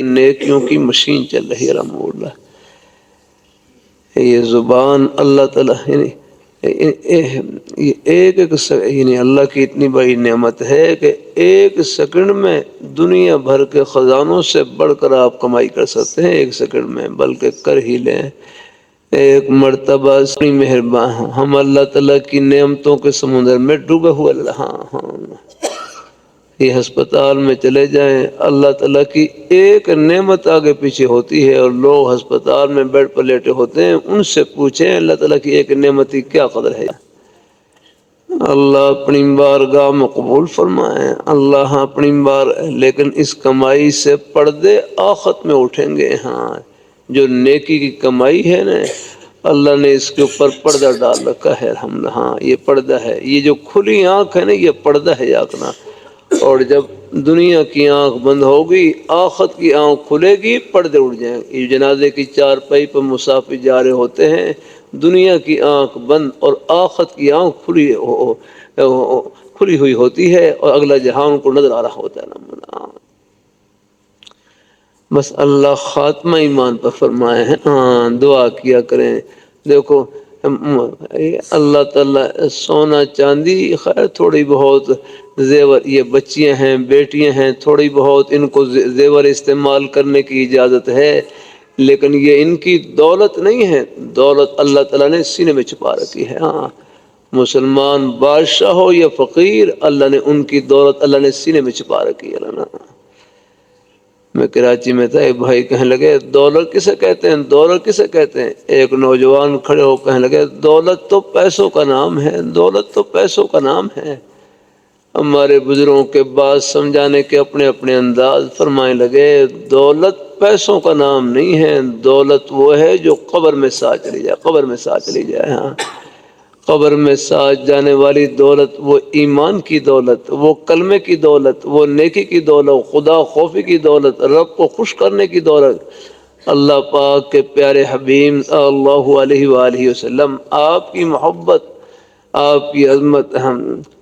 نیکیوں کی مشین چل رہی ہے الحمد للہ۔ یہ زبان اللہ تعالیٰ یعنی ایک یعنی اللہ کی اتنی بڑی نعمت ہے کہ ایک سیکنڈ میں دنیا بھر کے خزانوں سے بڑھ کر آپ کمائی کر سکتے ہیں، ایک سیکنڈ میں، بلکہ کر ہی لیں۔ ایک مرتبہ سنی مہربان ہم اللہ تعالیٰ کی نعمتوں کے سمندر میں ڈوبے ہوئے یہ ہسپتال میں چلے جائیں، اللہ تعالیٰ کی ایک نعمت آگے پیچھے ہوتی ہے اور لوگ ہسپتال میں بیڈ پر لیٹے ہوتے ہیں، ان سے پوچھیں اللہ تعالیٰ کی ایک نعمت کی کیا قدر ہے۔ اللہ اپنی بارگاہ میں قبول فرمائے، اللہ اپنی لیکن اس کمائی سے پردے آخرت میں اٹھیں گے۔ ہاں، جو نیکی کی کمائی ہے نا، اللہ نے اس کے اوپر پردہ ڈال رکھا ہے الحمد۔ ہاں، یہ پردہ ہے، یہ جو کھلی آنکھ ہے نا، یہ پردہ ہے آنکھنا۔ اور جب دنیا کی آنکھ بند ہوگی، آخرت کی آنکھ کھلے گی، پردے اٹھ جائیں گے۔ یہ جنازے کی چارپائی پر مسافر جا رہے ہوتے ہیں، دنیا کی آنکھ بند اور آخرت کی آنکھ کھلی ہوئی ہوتی ہے، اور اگلا جہان کو نظر آ رہا ہوتا ہے۔ بس اللہ خاتمہ ایمان پر فرمائے ہیں۔ ہاں، دعا کیا کریں۔ دیکھو اللہ تعالیٰ سونا چاندی خیر تھوڑی بہت زیور، یہ بچیاں ہیں، بیٹیاں ہیں، تھوڑی بہت ان کو زیور استعمال کرنے کی اجازت ہے، لیکن یہ ان کی دولت نہیں ہے، دولت اللہ تعالیٰ نے سینے میں چھپا رکھی ہے۔ ہاں، مسلمان بادشاہ ہو یا فقیر، اللہ نے ان کی دولت اللہ نے سینے میں چھپا رکھی ہے۔ میں کراچی میں تھا، ایک بھائی کہنے لگے دولت کسے کہتے ہیں، دولت کسے کہتے ہیں؟ ایک نوجوان کھڑے ہو کہنے لگے دولت تو پیسوں کا نام ہے، دولت تو پیسوں کا نام ہے۔ ہمارے بزرگوں کے بعد سمجھانے کے اپنے اپنے انداز فرمائے لگے دولت پیسوں کا نام نہیں ہے، دولت وہ ہے جو قبر میں ساتھ چلی جائے، قبر میں ساتھ چلی جائے۔ ہاں، قبر میں ساتھ جانے والی دولت وہ ایمان کی دولت، وہ کلمے کی دولت، وہ نیکی کی دولت، خدا خوفی کی دولت، رب کو خوش کرنے کی دولت۔ اللہ پاک کے پیارے حبیب صلی اللہ علیہ وآلہ وسلم، آپ کی محبت، آپ کی عظمت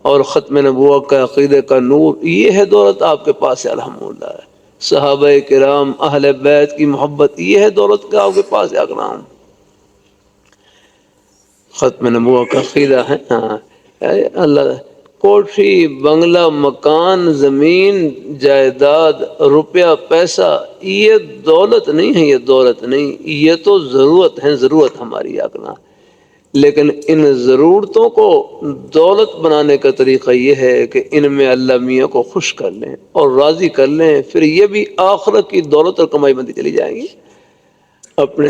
اور ختم نبوت کا عقیدے کا نور، یہ ہے دولت آپ کے پاس ہے الحمدللہ۔ صحابہ کرام، اہل بیت کی محبت، یہ ہے دولت کا آپ کے پاس ہے اکرام۔ ختم نبوت کا عقیدہ ہے۔ اللہ کوٹھی، بنگلہ، مکان، زمین، جائیداد، روپیہ، پیسہ، یہ دولت نہیں ہے، یہ دولت نہیں، یہ تو ضرورت ہے، ضرورت ہماری اپنا۔ لیکن ان ضرورتوں کو دولت بنانے کا طریقہ یہ ہے کہ ان میں اللہ میاں کو خوش کر لیں اور راضی کر لیں، پھر یہ بھی آخرت کی دولت اور کمائی بندی چلی جائیں گی۔ اپنے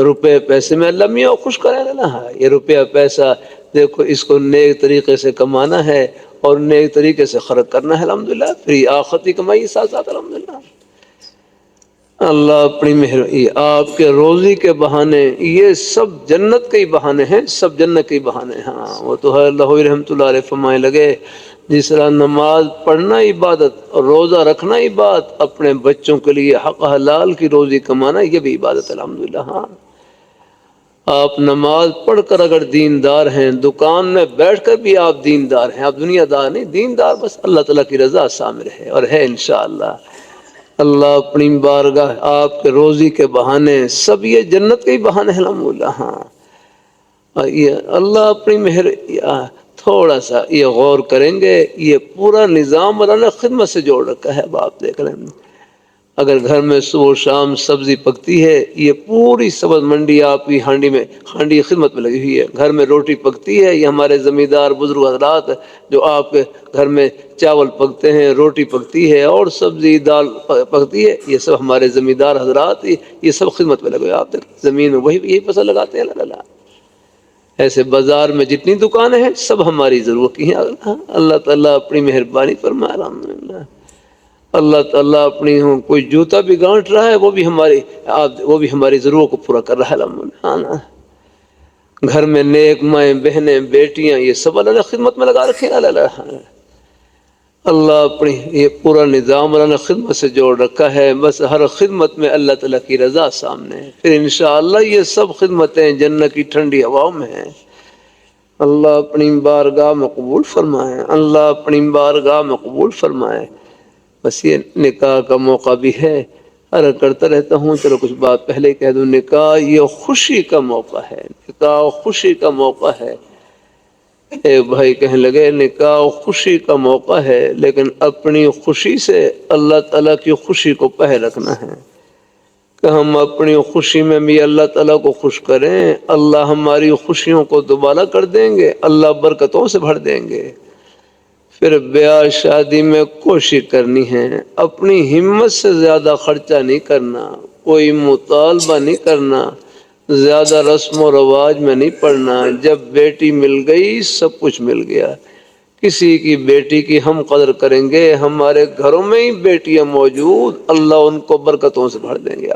روپے پیسے میں اللہ میاں کو خوش کرے گا نا۔ یہ روپیہ پیسہ دیکھو، اس کو نیک طریقے سے کمانا ہے اور نیک طریقے سے خرچ کرنا ہے الحمدللہ، پھر یہ آخرتی کمائی ساتھ ساتھ الحمدللہ۔ اللہ اپنی مہربانی، آپ کے روزی کے بہانے، یہ سب جنت کے ہی بہانے ہیں، سب جنت کے ہی بہانے ہیں۔ ہاں، وہ تو ہے اللہ رحمۃ اللہ علیہ فرمائے لگے جس طرح نماز پڑھنا عبادت اور روزہ رکھنا عبادت، اپنے بچوں کے لیے حق حلال کی روزی کمانا یہ بھی عبادت الحمدللہ۔ ہاں، آپ نماز پڑھ کر اگر دیندار ہیں، دکان میں بیٹھ کر بھی آپ دیندار ہیں، آپ دنیا دار نہیں، دیندار بس اللہ تعالیٰ کی رضا شامل ہے اور ہے انشاءاللہ۔ اللہ اپنی بارگاہ آپ کے روزی کے بہانے، سب یہ جنت کے ہی بہانے ہیں الحمدللہ۔ ہاں، یہ اللہ اپنی مہر تھوڑا سا یہ غور کریں گے، یہ پورا نظام اللہ نے خدمت سے جوڑ رکھا ہے۔ اب آپ دیکھ رہے ہیں، اگر گھر میں صبح و شام سبزی پکتی ہے، یہ پوری سبز منڈی آپ کی ہانڈی خدمت میں لگی ہوئی ہے۔ گھر میں روٹی پکتی ہے، یہ ہمارے زمیندار بزرگ حضرات جو آپ کے گھر میں چاول پکتے ہیں، روٹی پکتی ہے اور سبزی دال پکتی ہے، یہ سب ہمارے زمیندار حضرات یہ سب خدمت میں لگے ہوئے۔ آپ زمین میں وہی یہی فصل لگاتے ہیں اللہ۔ ایسے بازار میں جتنی دکانیں ہیں سب ہماری ضرورت کی ہیں۔ اللہ تعالیٰ اپنی مہربانی فرمائے الحمدللہ۔ اللہ تعالیٰ اپنی کوئی جوتا بھی گانٹ رہا ہے، وہ بھی ہماری ضرورت کو پورا کر رہا ہے الحمدللہ۔ گھر میں نیک مائیں، بہنیں، بیٹیاں، یہ سب اللہ نے خدمت میں لگا رکھے ہیں۔ اللہ اپنی یہ پورا نظام اللہ نے خدمت سے جوڑ رکھا ہے، بس ہر خدمت میں اللہ تعالیٰ کی رضا سامنے ہے، پھر انشاءاللہ یہ سب خدمتیں جنت کی ٹھنڈی ہواؤں میں ہیں۔ اللہ اپنی بارگاہ میں قبول فرمائے، اللہ اپنی بارگاہ میں قبول فرمائے۔ بس یہ نکاح کا موقع بھی ہے، عرض کرتا رہتا ہوں، چلو کچھ بات پہلے کہہ دوں، نکاح یہ خوشی کا موقع ہے، نکاح خوشی کا موقع ہے۔ ایک بھائی کہنے لگے نکاح خوشی کا موقع ہے، لیکن اپنی خوشی سے اللہ تعالیٰ کی خوشی کو پہلے رکھنا ہے، کہ ہم اپنی خوشی میں بھی اللہ تعالیٰ کو خوش کریں، اللہ ہماری خوشیوں کو دوبارہ کر دیں گے، اللہ برکتوں سے بھر دیں گے۔ پھر بیاہ شادی میں کوشش کرنی ہے، اپنی ہمت سے زیادہ خرچہ نہیں کرنا، کوئی مطالبہ نہیں کرنا، زیادہ رسم و رواج میں نہیں پڑنا۔ جب بیٹی مل گئی سب کچھ مل گیا، کسی کی بیٹی کی ہم قدر کریں گے، ہمارے گھروں میں ہی بیٹیاں موجود، اللہ ان کو برکتوں سے بھر دیں گے۔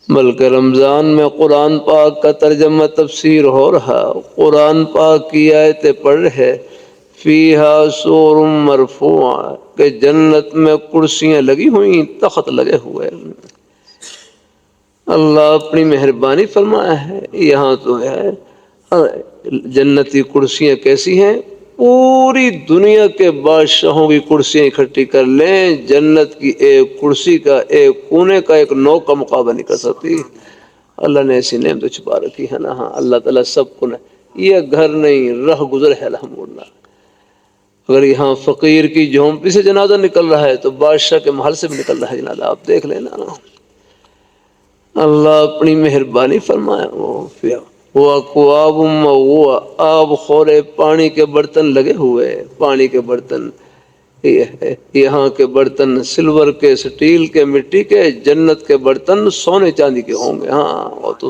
بلکہ رمضان میں قرآن پاک کا ترجمہ تفسیر ہو رہا، قرآن پاک کی آیتیں پڑھ رہے، فیہا سور مرفوع، کہ جنت میں کرسیاں لگی ہوئی، تخت لگے ہوئے۔ اللہ اپنی مہربانی فرمایا ہے، یہاں تو ہے جنتی کرسیاں کیسی ہیں، پوری دنیا کے بادشاہوں کی کرسیاں اکٹھی کر لیں، جنت کی ایک کرسی کا ایک کونے کا ایک نو کا مقابلہ نہیں کر سکتی۔ اللہ نے ایسی نعمت تو چھپا رکھی ہے نا۔ ہاں اللہ تعالیٰ سب کو، یہ گھر نہیں رہ گزر ہے الحمدللہ۔ اگر یہاں فقیر کی جھونپڑی سے جنازہ نکل رہا ہے تو بادشاہ کے محل سے بھی نکل رہا ہے جنازہ، آپ دیکھ لینا۔ اللہ اپنی مہربانی فرمایا۔ وہ اکواب موضوع، آب خورے پانی کے برتن لگے ہوئے، پانی کے برتن، یہاں کے برتن سلور کے، سٹیل کے، مٹی کے، جنت کے برتن سونے چاندی کے ہوں گے۔ ہاں وہ تو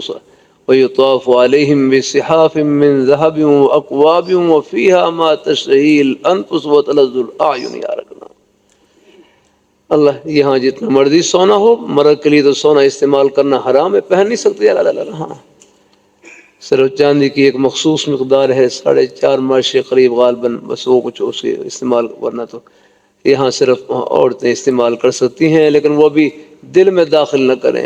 وَيُطَافُ عَلَيْهِمْ بِصِحَافٍ مِّن ذَهَبٍ وَأَكْوَابٍ وَفِيهَا مَا تَشْتَهِي الْأَنفُسُ وَتَلَذُّ الْأَعْيُنُ۔ یا رکھنا اللہ، یہاں جتنا مرضی سونا ہو، مرد کے لیے تو سونا استعمال کرنا حرام ہے، پہن نہیں سکتے۔ ہاں صرف چاندی کی ایک مخصوص مقدار ہے، 4.5 ماشے قریب غالباً، بس وہ کچھ اس کے استعمال، ورنہ تو یہاں صرف عورتیں استعمال کر سکتی ہیں، لیکن وہ بھی دل میں داخل نہ کریں۔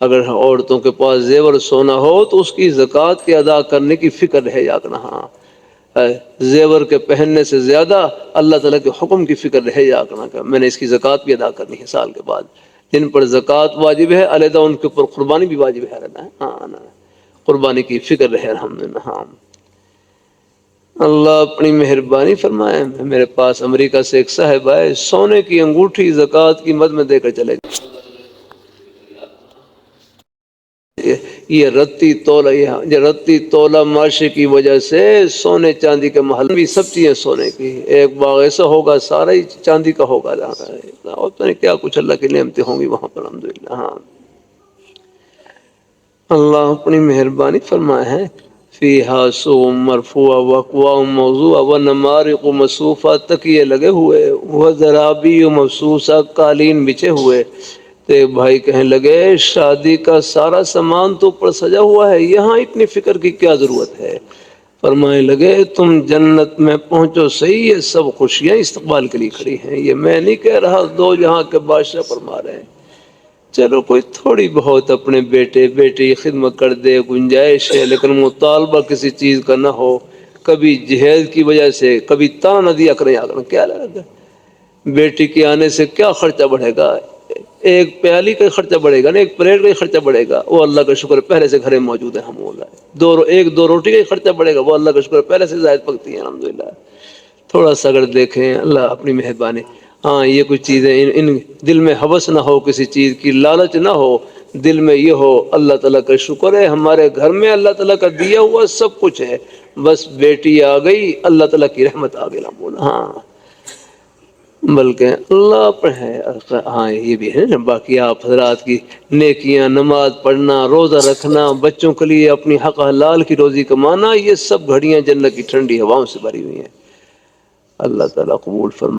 اگر عورتوں کے پاس زیور سونا ہو تو اس کی زکوٰۃ کے ادا کرنے کی فکر رہے یا کرنا۔ ہاں زیور کے پہننے سے زیادہ اللہ تعالیٰ کے حکم کی فکر رہے یا کرنا، کہ میں نے اس کی زکوٰۃ بھی ادا کرنی ہے سال کے بعد۔ جن پر زکوٰۃ واجب ہے علیحدہ ان کے اوپر قربانی بھی واجب ہے علیحدہ۔ ہاں قربانی کی فکر رہے الحمدللہ۔ ہاں اللہ اپنی مہربانی فرمائے۔ میرے پاس امریکہ سے ایک صاحب آئے، سونے کی انگوٹھی زکوٰۃ کی مد میں دے کر چلے گئے۔ یہ رتی تولہ معاشرے کی وجہ سے سونے چاندی کے محل بھی سب چیزیں سونے کی، ایک باغ ایسا ہوگا سارا ہی چاندی کا ہوگا، اور پتہ نہیں کیا کچھ اللہ کی نعمتیں ہوں گی وہاں پر الحمدللہ۔ ہاں اللہ اپنی مہربانی فرمائے ہے، فیہا سرر مرفوع واکواب موضوع ونمارق مصفوفہ، تکیے لگے ہوئے، وزرابی مبثوثہ، قالین بچھے ہوئے۔ تو ایک بھائی کہنے لگے شادی کا سارا سامان تو اوپر سجا ہوا ہے، یہاں اتنی فکر کی کیا ضرورت ہے؟ فرمانے لگے تم جنت میں پہنچو صحیح، یہ سب خوشیاں استقبال کے لیے کھڑی ہیں، یہ میں نہیں کہہ رہا، دو جہاں کے بادشاہ فرما رہے ہیں۔ چلو کوئی تھوڑی بہت اپنے بیٹے بیٹی کی خدمت کر دے، گنجائش ہے، لیکن مطالبہ کسی چیز کا نہ ہو۔ کبھی جہیز کی وجہ سے کبھی تانا دیا کریں، کیا لگا بیٹی کے آنے سے کیا خرچہ بڑھے گا؟ ایک پیالی کا خرچہ بڑھے گا نا، ایک پلیٹ کا خرچہ بڑھے گا، وہ اللہ کا شکر پہلے سے گھر میں موجود ہے۔ ہم دو روٹی کا خرچہ بڑھے گا، وہ اللہ کا شکر پہلے سے زائد پکتی ہیں الحمدللہ۔ تھوڑا سا اگر دیکھیں اللہ اپنی مہربانی۔ ہاں یہ کچھ چیزیں ان دل میں ہوس نہ ہو، کسی چیز کی لالچ نہ ہو، دل میں یہ ہو اللہ تعالیٰ کا شکر ہے ہمارے گھر میں اللہ تعالیٰ کا دیا ہوا سب کچھ ہے، بس بیٹی آ گئی اللہ تعالیٰ کی رحمت آ گئی۔ ہاں بلکہ اللہ پر ہے۔ ہاں یہ بھی ہے نا، باقی آپ حضرات کی نیکیاں، نماز پڑھنا، روزہ رکھنا، بچوں کے لیے اپنی حق حلال کی روزی کمانا، یہ سب گھڑیاں جنت کی ٹھنڈی ہواؤں سے بھری ہوئی ہیں۔ اللہ تعالیٰ قبول فرمائے۔